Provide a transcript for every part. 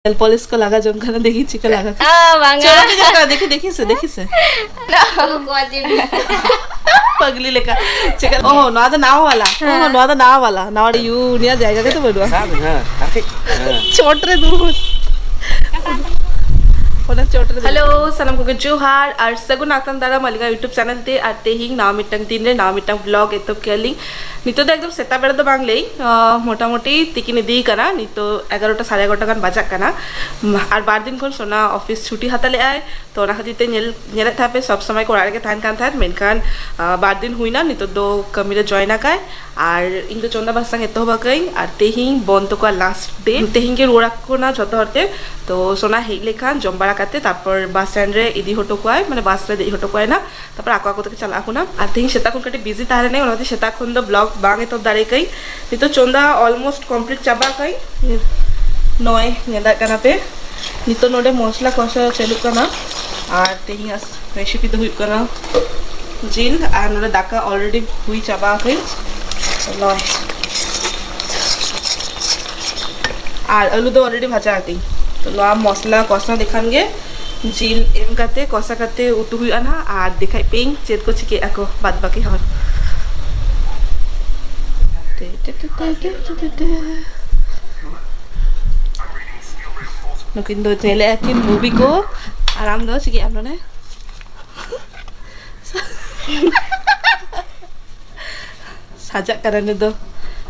Nail polish को लगा जमखाना देखी चिका लगा चलो देखी से पगली लेका चिका ओह नवा तो नाव वाला नाव यू निया जाएगा के तो बड़वा छोट रे दूर हेलो सनम को जोहार और सगुन आकन दादा मलिका यूट्यूब चैनल ते और तेहिंग नाव मिटंग दिन रे नाव मिटंग ब्लॉग एतो केलिंग नितो द एकदम सेता बेड़ा दो बांग लेई मोटा मोटी तिकिन दी कना नितो 11टा 11:30 गान बाजा कना और बार दिन कोन सोना ऑफिस छुट्टी हाता ले आए तो ना खातिर ते नेल था पे सब समय कोरारे के थान कान था मेनकान बार दिन हुईना नितो दो कमिरे जॉइन आकाय और इन तो चंदा बासंग एतो बकई और तेहिंग बन तो का लास्ट डे तेहिंग के रोड़ा को ना जतो हरते तो सोना हेई लेखान जम्बारा काते तापर बास स्टैंड रे इदी हटो कोय माने बास रे दे हटो कोय ना तापर आको आको तक चला ना और तेहिंग सेता कोन कटे बिजी तारे नै ओनाते सेता कोन दो ब्लॉग बांगे तो दारे कई नितो चंदा ऑलमोस्ट कंप्लीट चाबा कई नय नेदा कना पे नितो नोडे मसला कषा चलु कना और तेहिंग रेसिपी तो हुई कना जिल और नोडे दाका ऑलरेडी हुई चाबा कई नय और आलू तो ऑलरेडी भाजा आती तो लो मसला कषा देखानगे जिल एम काते कषा काते उतु हुई ना और दिखाई पेंग चेत को चिके आको बाद बाकी हर नुकिन दो चले किन मूवी को आराम दो चिके आप लोगों ने साजा करने दो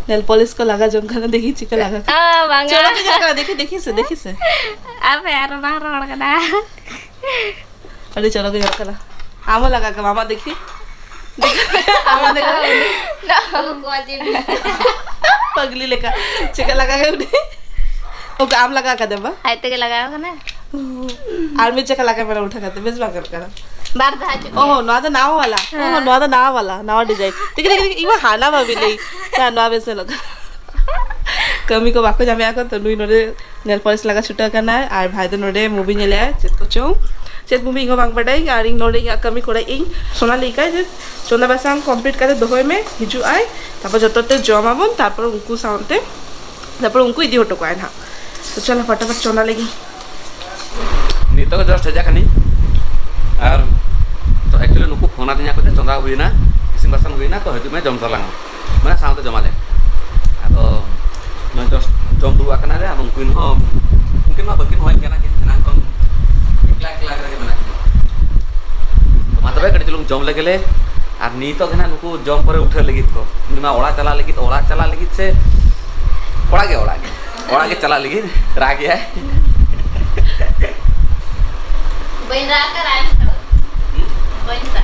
नेल पॉलिश को लगा जमखाना देखी चिका लगा चलो देखी से अब यार बाहर रोड कना अरे चलो के करा आमो लगा के मामा देखी आमो देखा पगली लेका चिका लगा के ओ आम लगा के देबा आते के लगाओ ना और में चिका लगा मेरा उठा करते बेस बाकर करा बार धाज ओह नवा तो नाव वाला नाव डिजाइन ठीक इवा हाना भाभी ले या नवा बेसे लगा कमी को बाको जामे आको तो नुई नोडे नेल पॉलिश लगा छुटा करना है और भाई तो नोडे मूवी नेले है चेत को चो चेत मूवी इंगो बांग बडाई और इंग नोडे या कमी कोड़ा इंग सोना लेका जे चोंदा बासांग कंप्लीट करे दोहोय में हिजु आय तापर जतते जमाबन तापर उनको साउंडते तापर उनको इदी हटो को ना तो चलो फटाफट चोना लगी नितो जस्ट जा खानी और तो एक्चुअली नुकु फोना दिना को चंदा हुईना किसिम बासन हुईना तो हजु में जम चला माने साउंड जमा ले तो मैं जस्ट जम दुआ कना रे उनकिन हो उनकिन मा बकिन होय केना कि ना कोन एकला रे बना तो मातबे कटे चलू जम लगेले और नी तो केना नुकु जम पर उठे लगित को निमा ओड़ा चला लगित से ओड़ा के चला लगित राग है बइनरा का राज बइनरा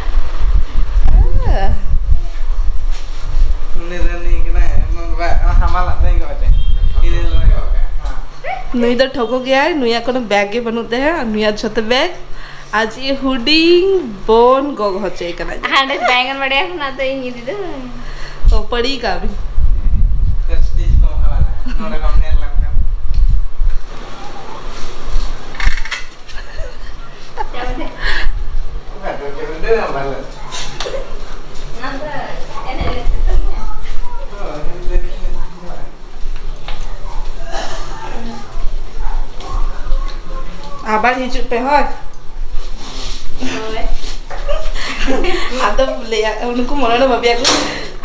निरनी के ना हमारा नहीं कहते नुई तो ठोको गया है नुया कोनो बैग के बनते हैं नुया छोटे बैग आज ये हुडिंग बोन गोग होचे कना 100 बैंगन बढ़िया ना तो ये दी दो तो पड़ी का भी स्टेज को वाला नोडे हमने लगता आबार हिजु पे होय आदम ले उनको मनोने बबिया को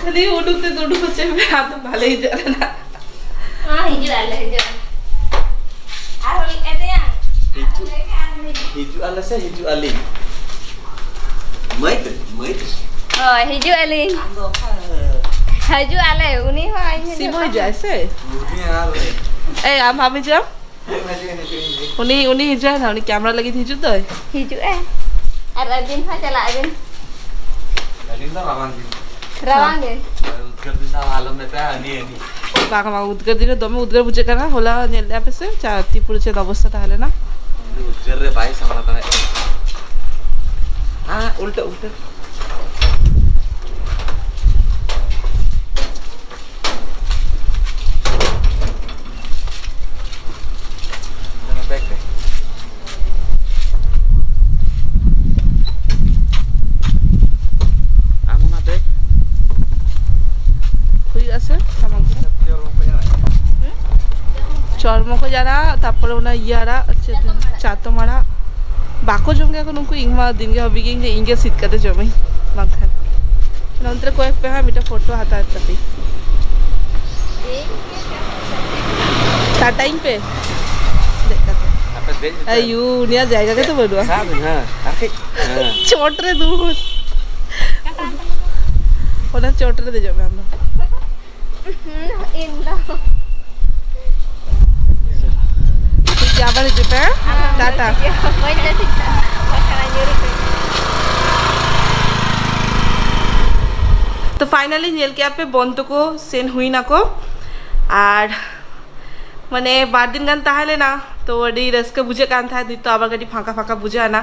खाली उडुते दुडु बच्चे में आदम भाले ही जरा ना हां हिजु आ होली एते या हिजु आली मत ओ हिजु आली उनी हो सिमो जैसे ए हम हमें जब उनी हिजु ना उनी कैमरा लगी थी हिजु तो हिजु ए अरे दिन हा चला दिन तो रवांग दिन उद्गर दिन आलम में पे आनी बागा उद्गर दिन दमे उद्गर बुझे करना होला नेल पे से चाती पुरचे अवस्था ताहले ना उद्गर रे भाई सामना करे हां उल्टा चोर ᱦᱚᱲᱢᱚ ᱠᱚ ᱡᱟᱨᱟ ᱛᱟᱨᱯᱚᱨᱮ ᱚᱱᱟ ᱤᱭᱟᱹ ᱪᱟᱛᱚᱢ ᱟᱲᱟᱜ ᱵᱟᱠᱚ ᱡᱚᱢ ᱜᱮᱭᱟ ᱠᱚ ᱱᱩᱠᱩ ᱤᱧ ᱢᱟ ᱫᱤᱱ ᱜᱮ ᱵᱷᱟᱵᱤᱜᱤᱧ ᱡᱮ ᱤᱧ ᱜᱮ ᱥᱤᱫ ᱠᱟᱛᱮ ᱡᱚᱢᱟᱹᱧ ᱵᱟᱝᱠᱷᱟᱱ ᱱᱚᱱᱛᱮ ᱠᱚᱭᱮᱠ ᱯᱮ ᱦᱟᱸᱜ ᱢᱤᱫᱴᱮᱱ ᱯᱷᱳᱴᱳ ᱦᱟᱛᱟᱣ ᱛᱟᱯᱮ ᱴᱟᱴᱟᱧ ᱯᱮ ᱫᱮᱡ ᱠᱟᱛᱮ ᱟᱯᱮ ᱫᱮᱡ ᱟᱭᱩ ᱩᱱᱤᱭᱟᱜ ᱡᱟᱭᱜᱟ ᱜᱮᱛᱚ ᱵᱟᱹᱱᱩᱜᱼᱟ ᱥᱟᱵ ᱦᱮᱸ ᱟᱨ ᱠᱟᱹᱡ ᱪᱚᱴ ᱨᱮ ᱫᱩᱲᱩᱵ ᱚᱱᱟ ᱪᱚᱴ ᱨᱮ ᱫᱮᱡᱚᱜ ᱢᱮ ᱟᱢ ᱫᱚ Indah. ठीक है आবার हिजू पे Tata Banyak sih. Makanan nyuri. तो फाइनली नेल के पे बंद को सेन हुई ना को और माने बार दिन गान ताहले ना तो अड़ी रस्के बुझे कान था नित आबार गडी फांका फांका बुझे ना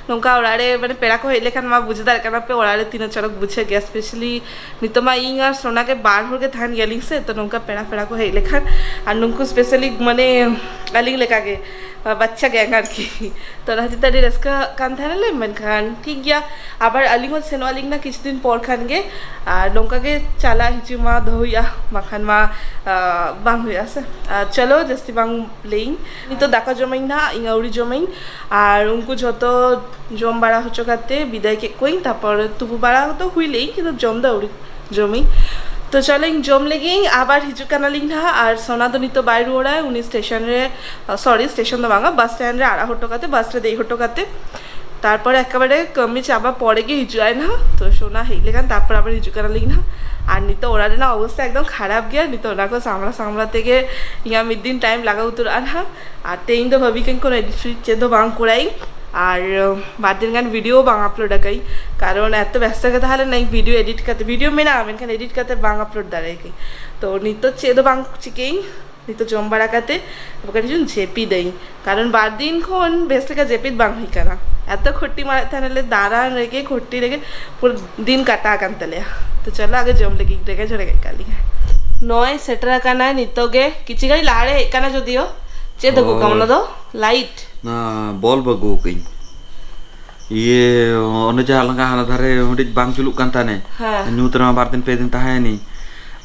नोंका ओरारे माने पेड़ा को हेले खान मा बुझे दार काना पे ओरारे तीन चरक बुझे गया स्पेशली नित मा इंग और सोना के बार होर के थान गेलिंग से तो नोंका पेड़ा पेड़ा को हेले खान और नोंको स्पेशली माने अलिंग लेका के बच्चा गैंग आर की तो ना जिता रस्का कान था ले मन खान ठीक गया आबार अलिंग और सेनो अलिंग ना किछ दिन पर खान गे और नोंका के चाला हिजू मा धोया माखान मा बांग हुआ से चलो जस्ती बांग लेइंग नितो दाका जमाइन ना इंगाउरी जमाइन और उनको जो जम बाड़ा होचो काते विदाय के कोई तापर तुबु बाड़ा तो हुईलेई किन्तु जम दाउरी जमी तो चलो इन जम लेगी आबार हिजू कानालिंग ना और सोना तो नितो बाइर ओड़ा उनी स्टेशन रे सॉरी स्टेशन तो बांगा बस स्टैंड रे आड़ा होटो काते बस रे देई होटो काते तारपर एकेबारे कमी चाबा पड़े गए हिजू आए ना तो सोना हेले खान तारपर आबार हिजू कानालिंग ना और नितो ओरारे ना अवस्था एकदम खराब गया नितो ओना को सामला सामलाते गे इया मिड दिन टाइम लगा उतर ना और तेईन तो भाभी कहीं कोनो एडिट चेदो बांग कोड़ाई और बाद दिन गान वीडियो बांग अपलोड कई कारण एत व्यस्त के ताहले नहीं वीडियो एडिट करते वीडियो में ना मेनखान एडिट करते बांग अपलोड दाड़ाई गई तो नितो चेदो बांग चिकेई नितो जम बाड़ा काते बकाटिजुन जेपी दई कारण बाद दिन खन बेस लेका जेपित बांग हुई कना एत खोटी मारते थाने दारा रेगे खोटी रेगे पूरा दिन काटा कान तले तो चलो आगे जम लेगी रेगे झड़े गई काली नय सेटर काना नितोगे किछि गाड़ी लाड़े काना जदियो चेद को कमनो दो लाइट ना बॉल बगु कई ये ओने जा लंगा हाना धारे हडी बांग चुलुक कान ताने न्यूत रमा बार दिन पे दिन ताहेनी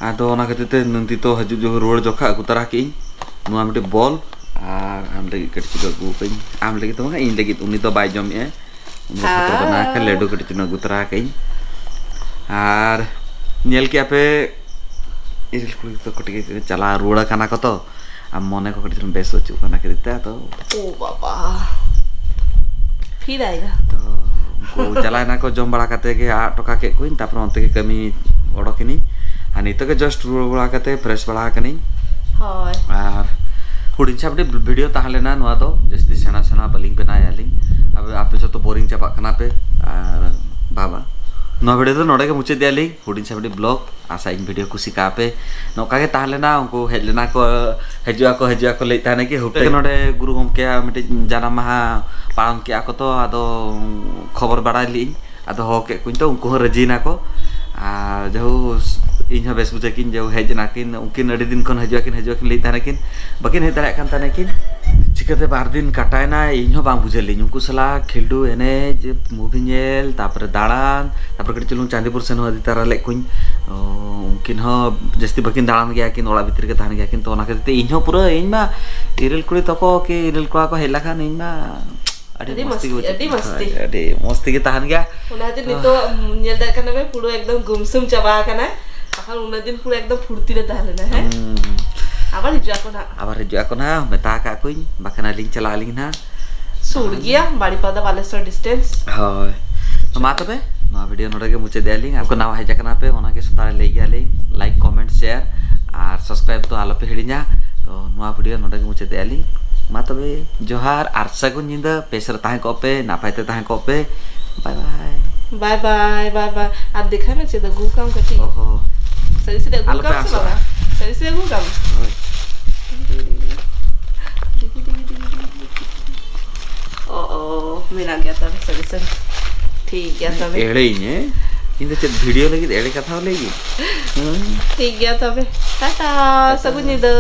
आदो ओना खते नंती तो हजु जो रोड जोखा अगु तरा की नुआ मिटे बॉल और आम लगी कटि गु कई आम लगी तो इन लगी उनी तो बाय जम ए उनी तो बना के लेडो कटि न अगु तरा कई और नेल के पे इरिल कुली तो कटि चला रोड खाना को तो अब मने को कटि बेस होचु खाना के देता तो ओ बाबा फिर आएगा तो को चला ना को जम बड़ा काते के आ टका के कोइन तापर अंते के कमी ओडकिनी आ नितो के जस्ट रोड बड़ा काते फ्रेश बड़ा कनी हाय और हुडिन छापडे वीडियो ताहले ना नवा तो जस्ती सेना सेना बलिंग पे ना यालिंग अब आप जो तो बोरिंग चापा खाना पे और बाबा नो वीडियो तो नोडे के मुचे दियाली हुडिन छापडे ब्लॉग आशा इन वीडियो कुसी का पे नोका के ताहले ना उनको हेजलेना को हेजुआ को लेता ने कि हुटे के नोडे गुरु गमके मिटे जाना महा पालन के आको तो आदो खबर बड़ा ली आदो हो के कुन तो उनको रजीना को आ जो इन बेस बुझे किन जो हेजना किन उनकिन अड़ी दिन खन हेजुआ किन लेता ने किन बकिन हे दाड़ा कान ताने किन चिकते बार दिन काटाय ना इन बांग बुझेली उनको सला खेलडू एने मूवी नेल तापर दाड़ान तापर कटी चलू चांदीपुर सेन अदि तारा ले कुन उनकिन हो जस्ती बकिन दाड़ान गया किन ओला भितर के ताहन गया किन तो ओना के इन हो पूरा इन मा इरेल कुड़ी तको के इरेल कोड़ा को हेला खान इन मा अड़ी मस्ती के ताहन गया उना दिन नितो नेल दा कना में पूरा एकदम गुमसुम चबा कना आखन उना दिन पूरा एकदम फुर्ती रे ताहले ना है आबार हिजुआ को ना मेता का कोई बाकना लिंक चला लिंग ना सुर गया बाड़ी पादा बालेश्वर डिस्टेंस हाय तो मा तबे ना वीडियो नोडे के मुचे देलिंग आपको नाव है जकना पे ओना के सुतारे ले गया ले लाइक कमेंट शेयर और सब्सक्राइब तो आलो पे हिडिना तो नवा वीडियो नोडे के मुचे देलिंग मा तबे जोहार आर सगुन निंदा पेसर ताहे को पे नापाइते ताहे को पे bye bye bye bye bye bye आप देखा में चेदा गु काम कटी ओहो सही से गु काम से बाबा सही से गु काम ओ मेरा गया था सही से ठीक गया था एड़े ने इन ते वीडियो लगी एड़े कथा लेगी ठीक गया था टाटा सगुन निंदा